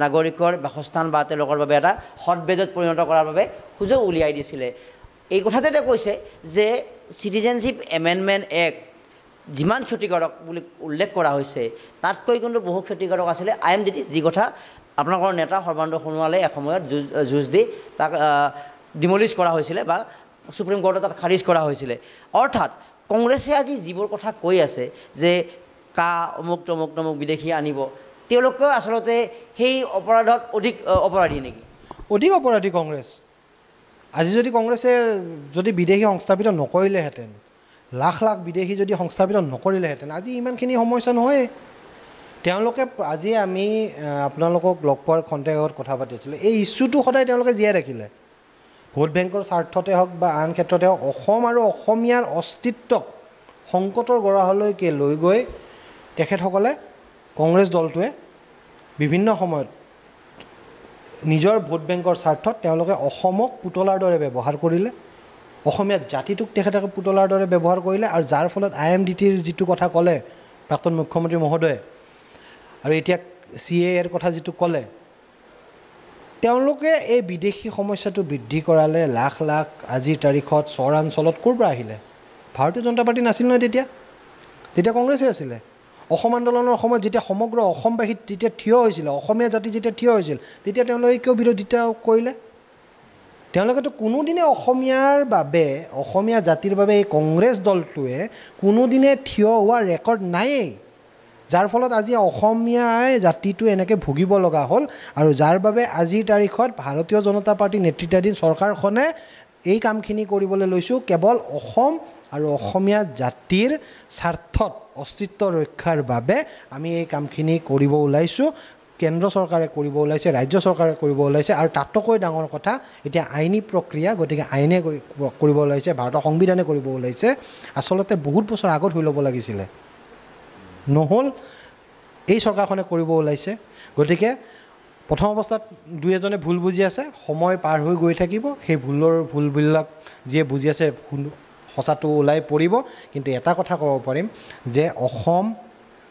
নাগৰিকৰ বাসস্থান বা তেওঁলোকৰ বাবে এটা হটবেডত পৰিণত কৰাৰ বাবে সুযোগ উলিয়াই দিছিলে। এই কথাটো তেওঁ কৈছে যে চিটিজেনশ্বিপ এমেণ্ডমেণ্ট এক্ট যিমান ক্ষতিকাৰক বুলি উল্লেখ কৰা হৈছে, তাতকৈ কিন্তু বহু ক্ষতিকাৰক আছিলে IMDT, যি কথা আপোনালোকৰ নেতা সৰ্বানন্দ সোণোৱালে এসময়ত যুঁজ দি তাক ডিমলিছ কৰা হৈছিলে বা সুপ্ৰিম কোৰ্টত তাত খাৰিজ কৰা হৈছিলে। অৰ্থাৎ কংগ্ৰেছে আজি যিবোৰ কথা কৈ আছে যে অমুক তমুক বিদেশী আনিব, তেওঁলোকেও আচলতে সেই অপৰাধত অধিক অপৰাধী নেকি? অধিক অপৰাধী কংগ্ৰেছ। আজি যদি কংগ্ৰেছে বিদেশী সংস্থাপিত নকৰিলেহেঁতেন, লাখ লাখ বিদেশী যদি সংস্থাপিত নকৰিলেহেঁতেন, আজি ইমানখিনি সমস্যা নহয়েই। তেওঁলোকে আজি আমি আপোনালোকক লগ পোৱাৰ খন্তেকত কথা পাতিছিলোঁ, এই ইছ্যুটো সদায় তেওঁলোকে জীয়াই ৰাখিলে। ভোট বেংকৰ স্বাৰ্থতে হওক বা আন ক্ষেত্ৰতে হওক, অসম আৰু অসমীয়াৰ অস্তিত্বক সংকটৰ গৰাহলৈকে লৈ গৈ তেখেতসকলে, কংগ্ৰেছ দলটোৱে বিভিন্ন সময়ত নিজৰ ভোট বেংকৰ স্বাৰ্থত তেওঁলোকে অসমক পুতলাৰ দৰে ব্যৱহাৰ কৰিলে, অসমীয়া জাতিটোক তেখেতলোকে পুতলাৰ দৰে ব্যৱহাৰ কৰিলে। আৰু যাৰ ফলত IMDTৰ যিটো কথা ক'লে প্ৰাক্তন মুখ্যমন্ত্ৰী মহোদয়ে, আৰু এতিয়া CAAৰ কথা যিটো ক'লে, তেওঁলোকে এই বিদেশী সমস্যাটো বৃদ্ধি কৰালে। লাখ লাখ আজিৰ তাৰিখত চৰাঞ্চলত ক'ৰ পৰা আহিলে? ভাৰতীয় জনতা পাৰ্টি নাছিল নহয় তেতিয়া কংগ্ৰেছে আছিলে। অসম আন্দোলনৰ সময়ত যেতিয়া সমগ্ৰ অসমবাসী তেতিয়া থিয় হৈছিলে, অসমীয়া জাতি যেতিয়া থিয় হৈছিল, তেতিয়া তেওঁলোকে কিয় বিৰোধিতা কৰিলে? তেওঁলোকেতো কোনোদিনে অসমীয়াৰ বাবে, অসমীয়া জাতিৰ বাবে এই কংগ্ৰেছ দলটোৱে কোনোদিনে থিয় হোৱা ৰেকৰ্ড নায়েই, যাৰ ফলত আজি অসমীয়াই জাতিটো এনেকৈ ভুগিব লগা হ'ল। আৰু যাৰ বাবে আজিৰ তাৰিখত ভাৰতীয় জনতা পাৰ্টি নেতৃত্বাধীন চৰকাৰখনে এই কামখিনি কৰিবলৈ লৈছোঁ কেৱল অসম আৰু অসমীয়া জাতিৰ স্বাৰ্থত, অস্তিত্ব ৰক্ষাৰ বাবে আমি এই কামখিনি কৰিব ওলাইছোঁ। কেন্দ্ৰ চৰকাৰে কৰিব ওলাইছে, ৰাজ্য চৰকাৰে কৰিব ওলাইছে, আৰু তাতকৈ ডাঙৰ কথা এতিয়া আইনী প্ৰক্ৰিয়া, গতিকে আইনে কৰিব ওলাইছে, ভাৰতৰ সংবিধানে কৰিব ওলাইছে। আচলতে বহুত বছৰ আগত হৈ ল'ব লাগিছিলে, নহ'ল, এই চৰকাৰখনে কৰিব ওলাইছে। গতিকে প্ৰথম অৱস্থাত দুই এজনে ভুল বুজি আছে, সময় পাৰ হৈ গৈ থাকিব, সেই ভুলবিলাক যিয়ে বুজি আছে সঁচাটো ওলাই পৰিব। কিন্তু এটা কথা ক'ব পাৰিম যে অসম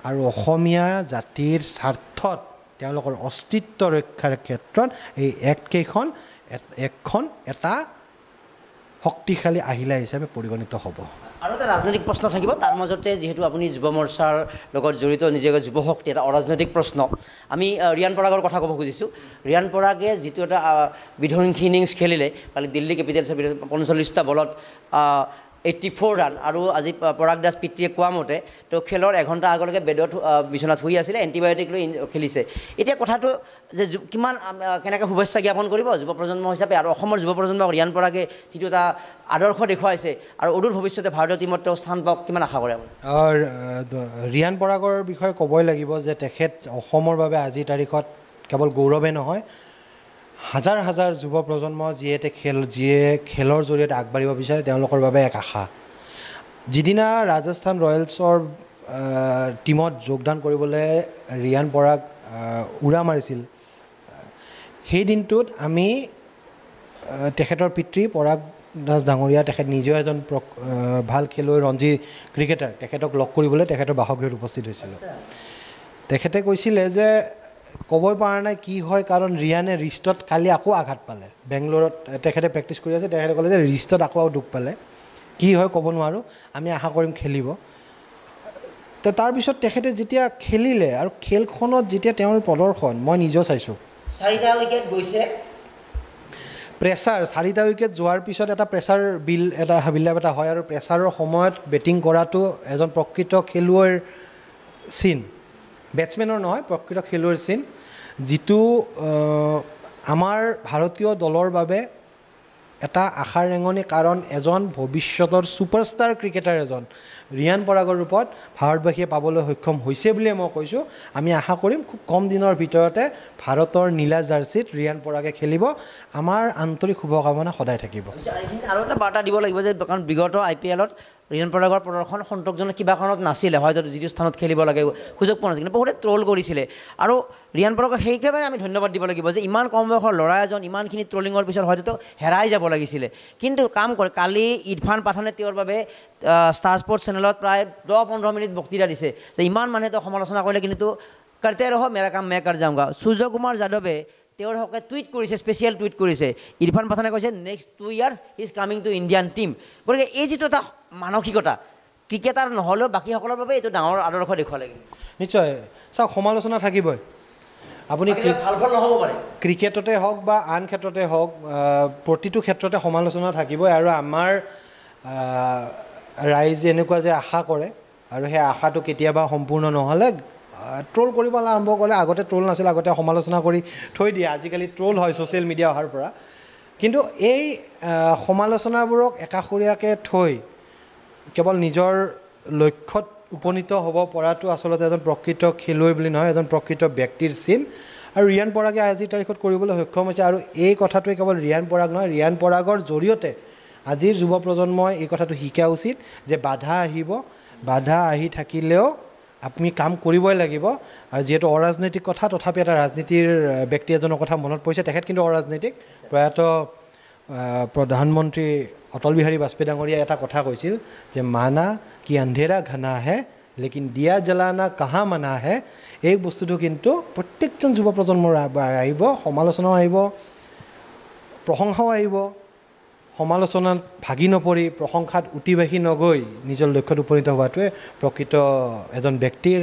আৰু অসমীয়া জাতিৰ স্বাৰ্থত, তেওঁলোকৰ অস্তিত্ব ৰক্ষাৰ ক্ষেত্ৰত এই এক্টকেইখন এটা শক্তিশালী আহিলা হিচাপে পৰিগণিত হ'ব। আৰু এটা ৰাজনৈতিক প্ৰশ্ন থাকিব তাৰ মাজতে, যিহেতু আপুনি যুৱ মৰ্চাৰ লগত জড়িত, নিজকে যুৱ শক্তি, এটা অৰাজনৈতিক প্ৰশ্ন। আমি ৰিয়ান পৰাগৰ কথা ক'ব খুজিছোঁ। ৰিয়ান পৰাগে যিটো এটা বিধ্বংসী ইনিংছ খেলিলে কালি দিল্লী কেপিটেলছৰ বিৰুদ্ধে 45টা বলত 84 ৰান, আৰু আজি পৰাগ দাস পিতৃয়ে কোৱা মতে তেওঁ খেলৰ এঘণ্টা আগলৈকে বেডত বিচনাত শুই আছিলে, এণ্টিবায়'টিক লৈ খেলিছে। এতিয়া কথাটো যে কেনেকৈ শুভেচ্ছা জ্ঞাপন কৰিব যুৱ প্ৰজন্ম হিচাপে, আৰু অসমৰ যুৱ প্ৰজন্মক ৰিয়ান পৰাগে যিটো এটা আদৰ্শ দেখুৱাইছে, আৰু অদূৰ ভৱিষ্যতে ভাৰতীয় টীমত তেওঁ স্থান পাওক, কিমান আশা কৰে? ৰিয়ান পৰাগৰ বিষয়ে ক'বই লাগিব যে তেখেত অসমৰ বাবে আজিৰ তাৰিখত কেৱল গৌৰৱে নহয়, হাজাৰ হাজাৰ যুৱ প্ৰজন্ম যিয়ে খেলৰ জৰিয়তে আগবাঢ়িব বিচাৰে, তেওঁলোকৰ বাবে এক আশা। যিদিনা ৰাজস্থান ৰয়েলছৰ টীমত যোগদান কৰিবলৈ ৰিয়ান পৰাগ উৰা মাৰিছিল, সেই দিনটোত আমি তেখেতৰ পিতৃ পৰাগ দাস ডাঙৰীয়া, তেখেত নিজেও এজন ভাল খেলুৱৈ, ৰঞ্জী ক্ৰিকেটাৰ, তেখেতক লগ কৰিবলৈ তেখেতৰ বাসগৃহত উপস্থিত হৈছিলোঁ। তেখেতে কৈছিলে যে ক'বই পৰা নাই কি হয়, কাৰণ ৰিয়ানে ৰিষ্টত কালি আকৌ আঘাত পালে। বেংগলোৰত তেখেতে প্ৰেক্টিছ কৰি আছে, তেখেতে ক'লে যে ৰিষ্টত আকৌ দুখ পালে। কি হয় ক'ব নোৱাৰোঁ, আমি আশা কৰিম খেলিব। তো তাৰপিছত তেখেতে যেতিয়া খেলিলে আৰু খেলখনত যেতিয়া তেওঁৰ প্ৰদৰ্শন মই নিজেও চাইছোঁ, 4টা উইকেট গৈছে, প্ৰেছাৰ 4টা উইকেট যোৱাৰ পিছত এটা প্ৰেছাৰ বিল্ডআপ এটা হয়, আৰু প্ৰেছাৰৰ সময়ত বেটিং কৰাটো এজন প্ৰকৃত খেলুৱৈৰ চিন, বেটছমেনৰ নহয়, প্ৰকৃত খেলুৱৈৰ চিন, যিটো আমাৰ ভাৰতীয় দলৰ বাবে এটা আশাৰ ৰেঙনি। কাৰণ এজন ভৱিষ্যতৰ ছুপাৰষ্টাৰ ক্ৰিকেটাৰ এজন ৰিয়ান পৰাগৰ ৰূপত ভাৰতবাসীয়ে পাবলৈ সক্ষম হৈছে বুলিয়ে মই কৈছোঁ। আমি আশা কৰিম খুব কম দিনৰ ভিতৰতে ভাৰতৰ নীলা জাৰ্চিত ৰিয়ান পৰাগে খেলিব। আমাৰ আন্তৰিক শুভকামনা সদায় থাকিব। আৰু এটা বাৰ্তা দিব লাগিব যে কাৰণ বিগত IPL-ত ৰিয়ান পৰাগৰ প্ৰদৰ্শন সন্তোষজনক কিবা কাৰণত নাছিলে, হয়তো যিটো স্থানত খেলিব লাগে সুযোগ পোৱা নাছিল, কিন্তু বহুতে ট্ৰল কৰিছিলে। আৰু ৰিয়ান পৰাগক সেইকাৰণে আমি ধন্যবাদ দিব লাগিব যে ইমান কম বয়সৰ ল'ৰা এজন ইমানখিনি ট্ৰলিঙৰ পিছত হয়তো হেৰাই যাব লাগিছিলে, কিন্তু কাম কৰে। কালি ইৰফান পাঠানে তেওঁৰ বাবে ষ্টাৰ স্পৰ্টছ চেনেলত প্ৰায় 10-15 মিনিট বক্তৃতা দিছে যে ইমান মানুহে তেওঁ সমালোচনা কৰিলে, কিন্তু কৰতে ৰহ মেৰা কাম মে কৰ যাওঁগা। সূৰ্য কুমাৰ যাদৱে তেওঁৰ হকে টুইট কৰিছে, স্পেচিয়েল টুইট কৰিছে। ইৰফান পাঠানে কৈছে next 2 years he is coming to Indian team. গতিকে এই যিটো এটা মানসিকতা ক্ৰিকেটাৰ নহ'লেও বাকীসকলৰ বাবে এইটো ডাঙৰ আদৰ্শ দেখুৱাব লাগিব। নিশ্চয় চাওক, সমালোচনা থাকিবই। আপুনি ভাল ফল নহ'ব পাৰে, ক্ৰিকেটতে হওক বা আন ক্ষেত্ৰতে হওক, প্ৰতিটো ক্ষেত্ৰতে সমালোচনা থাকিবই। আৰু আমাৰ ৰাইজে এনেকুৱা যে আশা কৰে, আৰু সেই আশাটো কেতিয়াবা সম্পূৰ্ণ নহ'লে ট্ৰল কৰিব আৰম্ভ কৰে। আগতে ট্ৰল নাছিল, আগতে সমালোচনা কৰি থৈ দিয়ে, আজিকালি ট্ৰল হয় ছ'চিয়েল মিডিয়া অহাৰ পৰা। কিন্তু এই সমালোচনাবোৰক একাষৰীয়াকৈ থৈ কেৱল নিজৰ লক্ষ্যত উপনীত হ'ব পৰাটো আচলতে এজন প্ৰকৃত খেলুৱৈ বুলি নহয়, এজন প্ৰকৃত ব্যক্তিৰ চিন। আৰু ৰিয়ান পৰাগে আজিৰ তাৰিখত কৰিবলৈ সক্ষম হৈছে। আৰু এই কথাটোৱে কেৱল ৰিয়ান পৰাগ নহয়, ৰিয়ান পৰাগৰ জৰিয়তে আজিৰ যুৱ প্ৰজন্মই এই কথাটো শিকা উচিত যে বাধা আহিব, বাধা আহি থাকিলেও আপুনি কাম কৰিবই লাগিব। আৰু যিহেতু অৰাজনৈতিক কথা, তথাপি এটা ৰাজনীতিৰ ব্যক্তি এজনৰ কথা মনত পৰিছে। তেখেত কিন্তু অৰাজনৈতিক, প্ৰয়াত প্ৰধানমন্ত্ৰী অটল বিহাৰী বাজপেয়ী ডাঙৰীয়াই এটা কথা কৈছিল যে মানা কি আন্ধেৰা ঘনা হে লেকিন দিয়া জ্বলানা কাহা মানা হে। এই বস্তুটো কিন্তু প্ৰত্যেকজন যুৱ প্ৰজন্মৰ আহিব, সমালোচনাও আহিব, প্ৰশংসাও আহিব। সমালোচনাত ভাগি নপৰি, প্ৰশংসাত উটি ভাসি নগৈ নিজৰ লক্ষ্যত উপনীত হোৱাটোৱে প্ৰকৃত এজন ব্যক্তিৰ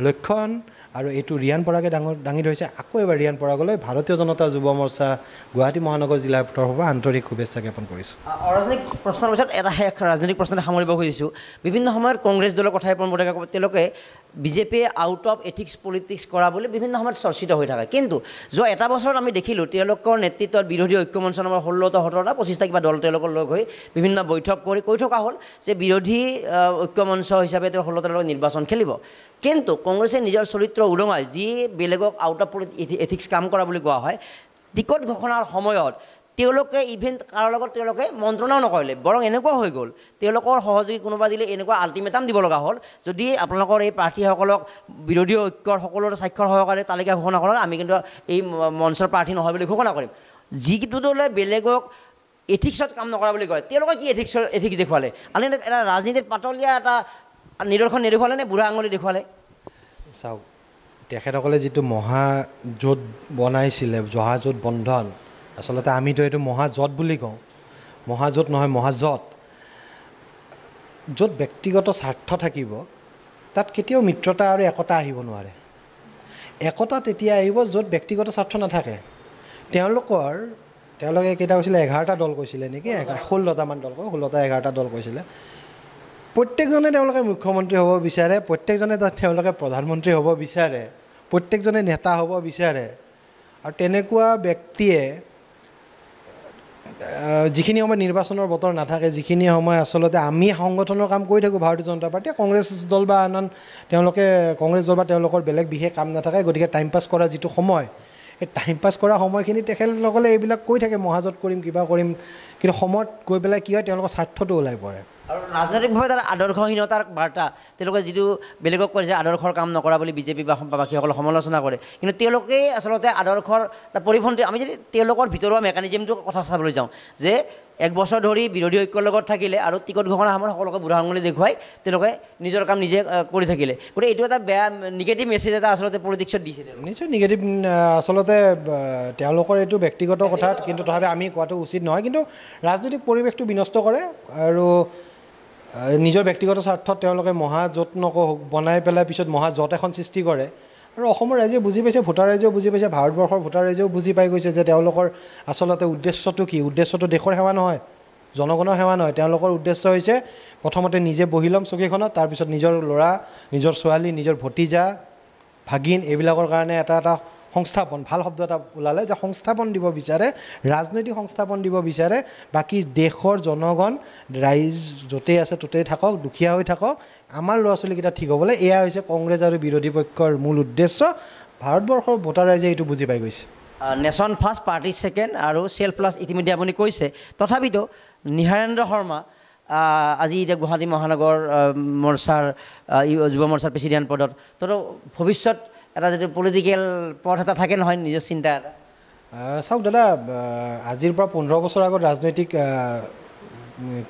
লক্ষণ। আৰু এইটো ৰিয়ান পৰাগে দাঙি ধৰিছে। আকৌ এবাৰ ৰিয়ান পৰাগলৈ ভাৰতীয় জনতা যুৱ মৰ্চা গুৱাহাটী মহানগৰ জিলাৰ তৰফৰ পৰা আন্তৰিক শুভেচ্ছা জ্ঞাপন কৰিছোঁ। অৰাজনৈতিক প্ৰশ্নৰ পিছত এটা শেষ ৰাজনৈতিক প্ৰশ্নতে সামৰিব খুজিছোঁ। বিভিন্ন সময়ত কংগ্ৰেছ দলৰ কথাই পোনপটীয়াকৈ তেওঁলোকে বিজেপিয়ে আউট অফ এথিক্স পলিটিক্স কৰা বুলি বিভিন্ন সময়ত চৰ্চিত হৈ থাকে। কিন্তু যোৱা এটা বছৰত আমি দেখিলোঁ তেওঁলোকৰ নেতৃত্বত বিৰোধী ঐক্যমঞ্চ নামৰ 16টা 17টা 25টা কিবা দল তেওঁলোকৰ লগ হৈ বিভিন্ন বৈঠক কৰি কৈ থকা হ'ল যে বিৰোধী ঐক্যমঞ্চ হিচাপে তেওঁ 16টা দলৰ নিৰ্বাচন খেলিব। কিন্তু কংগ্ৰেছে নিজৰ চৰিত্ৰ উদঙাই যি বেলেগক আউট অফ এথিক্স কাম কৰা বুলি কোৱা হয়, টিকট ঘোষণাৰ সময়ত তেওঁলোকে ইভেন কাৰো লগত তেওঁলোকে মন্ত্ৰণাও নকৰিলে, বৰং এনেকুৱা হৈ গ'ল তেওঁলোকৰ সহযোগী কোনোবা দিলে এনেকুৱা আল্টিমেটাম দিব লগা হ'ল, যদি আপোনালোকৰ এই প্ৰাৰ্থীসকলক বিৰোধী ঐক্যৰ সকলোৰে স্বাক্ষৰ সহকাৰে তালিকা ঘোষণা কৰক, আমি কিন্তু এই মঞ্চৰ প্ৰাৰ্থী নহয় বুলি ঘোষণা কৰিম। যিটো দলে বেলেগক এথিক্সত কাম নকৰা বুলি কয়, তেওঁলোকে কি এথিক্স দেখুৱালে? আনি এটা ৰাজনীতিত পাতলীয়া এটা নিদৰ্শন নেদেখুৱালে নে বুঢ়া আঙুলি দেখুৱালে? চাওক, তেখেতসকলে যিটো মহাজোঁট বনাইছিলে, জহাজোঁট বন্ধন, আচলতে আমিতো এইটো মহাজোঁট বুলি কওঁ, মহাজোঁট নহয় মহাজোঁট। য'ত ব্যক্তিগত স্বাৰ্থ থাকিব তাত কেতিয়াও মিত্ৰতা আৰু একতা আহিব নোৱাৰে। একতা তেতিয়া আহিব য'ত ব্যক্তিগত স্বাৰ্থ নাথাকে। তেওঁলোকে কেইটা কৈছিলে, 11টা দল কৈছিলে নেকি, 16টামান দল, 16-11টা দল কৈছিলে। প্ৰত্যেকজনে তেওঁলোকে মুখ্যমন্ত্ৰী হ'ব বিচাৰে, প্ৰত্যেকজনে তেওঁলোকে প্ৰধানমন্ত্ৰী হ'ব বিচাৰে, প্ৰত্যেকজনে নেতা হ'ব বিচাৰে। আৰু তেনেকুৱা ব্যক্তিয়ে যিখিনি সময় নিৰ্বাচনৰ বতৰ নাথাকে, যিখিনি সময় আচলতে আমি সংগঠনৰ কাম কৰি থাকোঁ ভাৰতীয় জনতা পাৰ্টীয়ে, কংগ্ৰেছ দল বা আন কংগ্ৰেছ দল বা তেওঁলোকৰ বেলেগ বিশেষ কাম নাথাকে, গতিকে টাইম পাছ কৰা যিটো সময়, এই টাইম পাছ কৰা সময়খিনি তেখেতসকলে এইবিলাক কৈ থাকে, মহাজোঁট কৰিম, কিবা কৰিম, কিন্তু সময়ত গৈ পেলাই কি হয় তেওঁলোকৰ স্বাৰ্থটো ওলাই পৰে আৰু ৰাজনৈতিকভাৱে তাৰ আদৰ্শহীনতাৰ বাৰ্তা তেওঁলোকে যিটো বেলেগক কয় যে আদৰ্শৰ কাম নকৰা বুলি বিজেপি বা বাকীসকলে সমালোচনা কৰে কিন্তু তেওঁলোকেই আচলতে আদৰ্শৰ পৰিপন্থী আমি যদি তেওঁলোকৰ ভিতৰুৱা মেকানিজমটো কথা চাবলৈ যাওঁ যে 1 বছৰ ধৰি বিৰোধী ঐক্যৰ লগত থাকিলে আৰু টিকট ঘোষণা সময়ত সকলোকে বুঢ়া আঙুলি দেখুৱাই তেওঁলোকে নিজৰ কাম নিজে কৰি থাকিলে গতিকে এইটো এটা বেয়া নিগেটিভ মেছেজ এটা আচলতে পলিটিক্সত দিছে নিশ্চয় নিগেটিভ আচলতে তেওঁলোকৰ এইটো ব্যক্তিগত কথা কিন্তু তথাপি আমি কোৱাটো উচিত নহয় কিন্তু ৰাজনৈতিক পৰিৱেশটো বিনষ্ট কৰে আৰু নিজৰ ব্যক্তিগত স্বাৰ্থত তেওঁলোকে মহাজোঁট বনাই পেলাই পিছত মহাজোঁট এখন সৃষ্টি কৰে আৰু অসমৰ ৰাইজে বুজি পাইছে ভোটাৰ ৰাইজেও বুজি পাইছে ভাৰতবৰ্ষৰ ভোটাৰ ৰাইজেও বুজি পাই গৈছে যে তেওঁলোকৰ আচলতে উদ্দেশ্যটো কি উদ্দেশ্যটো দেশৰ সেৱা নহয় জনগণৰ সেৱা নহয় তেওঁলোকৰ উদ্দেশ্য হৈছে প্ৰথমতে নিজে বহি ল'ম চকীখনত তাৰপিছত নিজৰ ল'ৰা নিজৰ ছোৱালী নিজৰ ভতিজা ভাগিন এইবিলাকৰ কাৰণে এটা সংস্থাপন ভাল শব্দ এটা ওলালে যে সংস্থাপন দিব বিচাৰে ৰাজনৈতিক সংস্থাপন দিব বিচাৰে বাকী দেশৰ জনগণ ৰাইজ য'তেই আছে ত'তেই থাকক দুখীয়া হৈ থাকক আমাৰ ল'ৰা ছোৱালীকেইটা ঠিক হ'বলৈ এয়া হৈছে কংগ্ৰেছ আৰু বিৰোধী পক্ষৰ মূল উদ্দেশ্য ভাৰতবৰ্ষৰ ভোটাৰ ৰাইজে এইটো বুজি পাই গৈছে নেশ্যন ফাৰ্ষ্ট পাৰ্টি ছেকেণ্ড আৰু চেল্ফ প্লাছ ইতিমধ্যে আপুনি কৈছে তথাপিতো নিহাৰেন্দ্ৰ শৰ্মা আজি এতিয়া গুৱাহাটী মহানগৰ মৰ্চাৰ যুৱ মৰ্চাৰ প্ৰেচিডেণ্ট পদত তো ভৱিষ্যত এটা যিটো পলিটিকেল পথ এটা থাকে নহয় নিজৰ চিন্তা এটা চাওক দাদা আজিৰ পৰা 15 বছৰ আগত ৰাজনৈতিক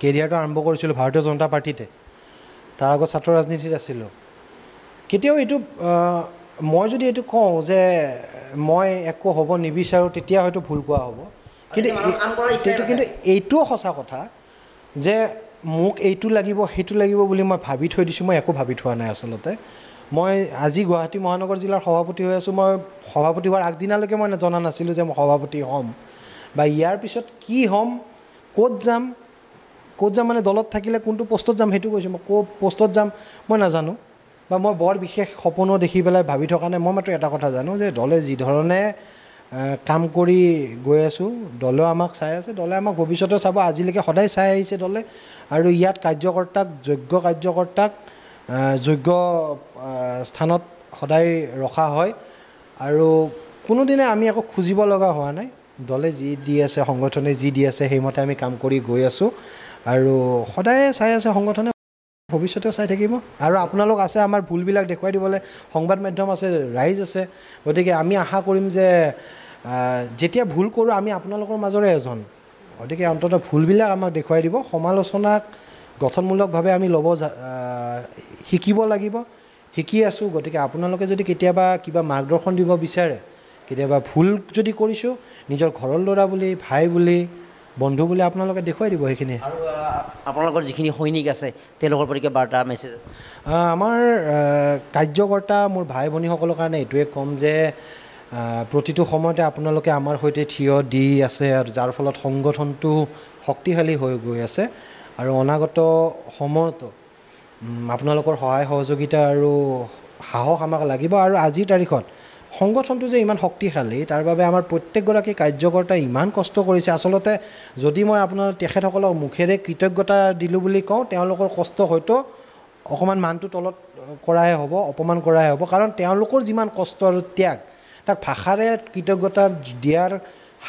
কেৰিয়াৰটো আৰম্ভ কৰিছিলোঁ ভাৰতীয় জনতা পাৰ্টিতে তাৰ আগত ছাত্ৰ ৰাজনীতিত আছিলোঁ কেতিয়াও এইটো মই যদি এইটো কওঁ যে মই একো হ'ব নিবিচাৰোঁ তেতিয়া হয়তো ভুল কোৱা হ'ব কিন্তু এইটোও সঁচা কথা যে মোক এইটো লাগিব সেইটো লাগিব বুলি মই ভাবি থৈ দিছোঁ মই একো ভাবি থোৱা নাই আচলতে মই আজি গুৱাহাটী মহানগৰ জিলাৰ সভাপতি হৈ আছোঁ মই সভাপতি হোৱাৰ আগদিনালৈকে মই জনা নাছিলোঁ যে মই সভাপতি হ'ম বা ইয়াৰ পিছত কি হ'ম ক'ত যাম মানে দলত থাকিলে কোনটো পোষ্টত যাম সেইটো কৈছোঁ মই ক'ত পোষ্টত যাম মই নাজানো বা মই বৰ বিশেষ সপোনো দেখি পেলাই ভাবি থকা নাই মই মাত্ৰ এটা কথা জানো যে দলে যি ধৰণে কাম কৰি গৈ আছোঁ দলেও আমাক চাই আছে দলে আমাক ভৱিষ্যতেও চাব আজিলৈকে সদায় চাই আহিছে দলে আৰু ইয়াত কাৰ্যকৰ্তাক যোগ্য কাৰ্যকৰ্তাক যোগ্য স্থানত সদায় ৰখা হয় আৰু কোনোদিনে আমি একো খুজিব লগা হোৱা নাই দলে যি দি আছে সংগঠনে যি দি আছে সেইমতে আমি কাম কৰি গৈ আছোঁ আৰু সদায় চাই আছে সংগঠনে ভৱিষ্যতেও চাই থাকিব আৰু আপোনালোক আছে আমাৰ ভুলবিলাক দেখুৱাই দিবলৈ সংবাদ মাধ্যম আছে ৰাইজ আছে গতিকে আমি আশা কৰিম যে যেতিয়া ভুল কৰোঁ আমি আপোনালোকৰ মাজৰে এজন গতিকে অন্ততঃ ভুলবিলাক আমাক দেখুৱাই দিব সমালোচনাক গঠনমূলকভাৱে আমি ল'ব শিকিব লাগিব শিকি আছোঁ গতিকে আপোনালোকে যদি কেতিয়াবা কিবা মাৰ্গদৰ্শন দিব বিচাৰে কেতিয়াবা ভুল যদি কৰিছোঁ নিজৰ ঘৰৰ ল'ৰা বুলি ভাই বুলি বন্ধু বুলি আপোনালোকে দেখুৱাই দিব সেইখিনি আৰু আপোনালোকৰ যিখিনি সৈনিক আছে তেওঁলোকৰ প্ৰতি বাৰ্তা মেছেজ আমাৰ কাৰ্যকৰ্তা মোৰ ভাই ভনীসকলৰ কাৰণে এইটোৱে ক'ম যে প্ৰতিটো সময়তে আপোনালোকে আমাৰ সৈতে থিয় দি আছে আৰু যাৰ ফলত সংগঠনটো শক্তিশালী হৈ গৈ আছে আৰু অনাগত সময়তো আপোনালোকৰ সহায় সহযোগিতা আৰু সাহস আমাক লাগিব আৰু আজিৰ তাৰিখত সংগঠনটো যে ইমান শক্তিশালী তাৰ বাবে আমাৰ প্ৰত্যেকগৰাকী কাৰ্যকৰ্তাই ইমান কষ্ট কৰিছে আচলতে যদি মই আপোনাৰ তেখেতসকলক মুখেৰে কৃতজ্ঞতা দিলোঁ বুলি কওঁ তেওঁলোকৰ কষ্ট হয়তো অকণমান মানটো তলত কৰাহে হ'ব অপমান কৰাহে হ'ব কাৰণ তেওঁলোকৰ যিমান কষ্ট আৰু ত্যাগ তাক ভাষাৰে কৃতজ্ঞতা দিয়াৰ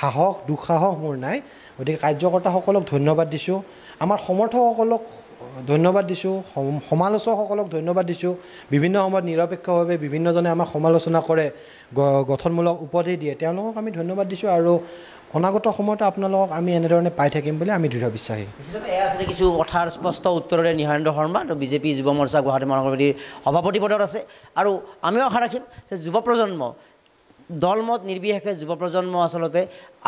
সাহস দুঃসাহস মোৰ নাই গতিকে কাৰ্যকৰ্তাসকলক ধন্যবাদ দিছোঁ আমাৰ সমৰ্থকসকলক ধন্যবাদ দিছোঁ সমালোচকসকলক ধন্যবাদ দিছোঁ বিভিন্ন সময়ত নিৰপেক্ষভাৱে বিভিন্নজনে আমাক সমালোচনা কৰে গঠনমূলক উপদেশ দিয়ে তেওঁলোকক আমি ধন্যবাদ দিছোঁ আৰু অনাগত সময়তো আপোনালোকক আমি এনেধৰণে পাই থাকিম বুলি আমি দৃঢ় বিশ্বাসী এয়া আছিলে কিছু কথাৰ স্পষ্ট উত্তৰেৰে নিহাৰেন্দ্ৰ শৰ্মা আৰু বিজেপি যুৱ মৰ্চা গুৱাহাটী মহানগৰ সমিতিৰ সভাপতি পদত আছে আৰু আমিও আশা ৰাখিম যে যুৱ প্ৰজন্ম দলমত নিৰ্বিশেষে যুৱ প্ৰজন্ম আচলতে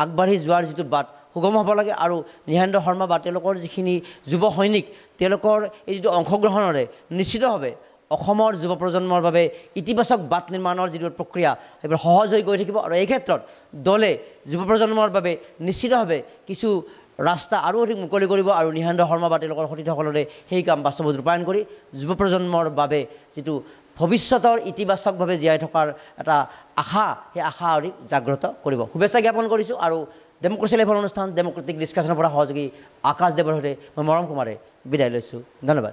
আগবাঢ়ি যোৱাৰ যিটো বাট সুগম হ'ব লাগে আৰু নিহাৰেন্দ্ৰ শৰ্মা বা তেওঁলোকৰ যিখিনি যুৱ সৈনিক তেওঁলোকৰ এই যিটো অংশগ্ৰহণৰে নিশ্চিতভাৱে অসমৰ যুৱ প্ৰজন্মৰ বাবে ইতিবাচক বাট নিৰ্মাণৰ যিটো প্ৰক্ৰিয়া সেইবোৰ সহজ হৈ গৈ থাকিব আৰু এই ক্ষেত্ৰত দলে যুৱ প্ৰজন্মৰ বাবে নিশ্চিতভাৱে কিছু ৰাস্তা আৰু অধিক মুকলি কৰিব আৰু নিহাৰেন্দ্ৰ শৰ্মা বা তেওঁলোকৰ সতীৰ্থসকলৰে সেই কাম বাস্তৱত ৰূপায়ণ কৰি যুৱ প্ৰজন্মৰ বাবে যিটো ভৱিষ্যতৰ ইতিবাচকভাৱে জীয়াই থকাৰ এটা আশা সেই আশা অধিক জাগ্ৰত কৰিব শুভেচ্ছা জ্ঞাপন কৰিছোঁ আৰু ডেমক্ৰেচি লাইভৰ অনুষ্ঠান ডেমক্ৰেটিক ডিছকাশ্যনৰ পৰা সহযোগী আকাশ দেৱৰ সৈতে মই মৰম কুমাৰে বিদায় লৈছোঁ ধন্যবাদ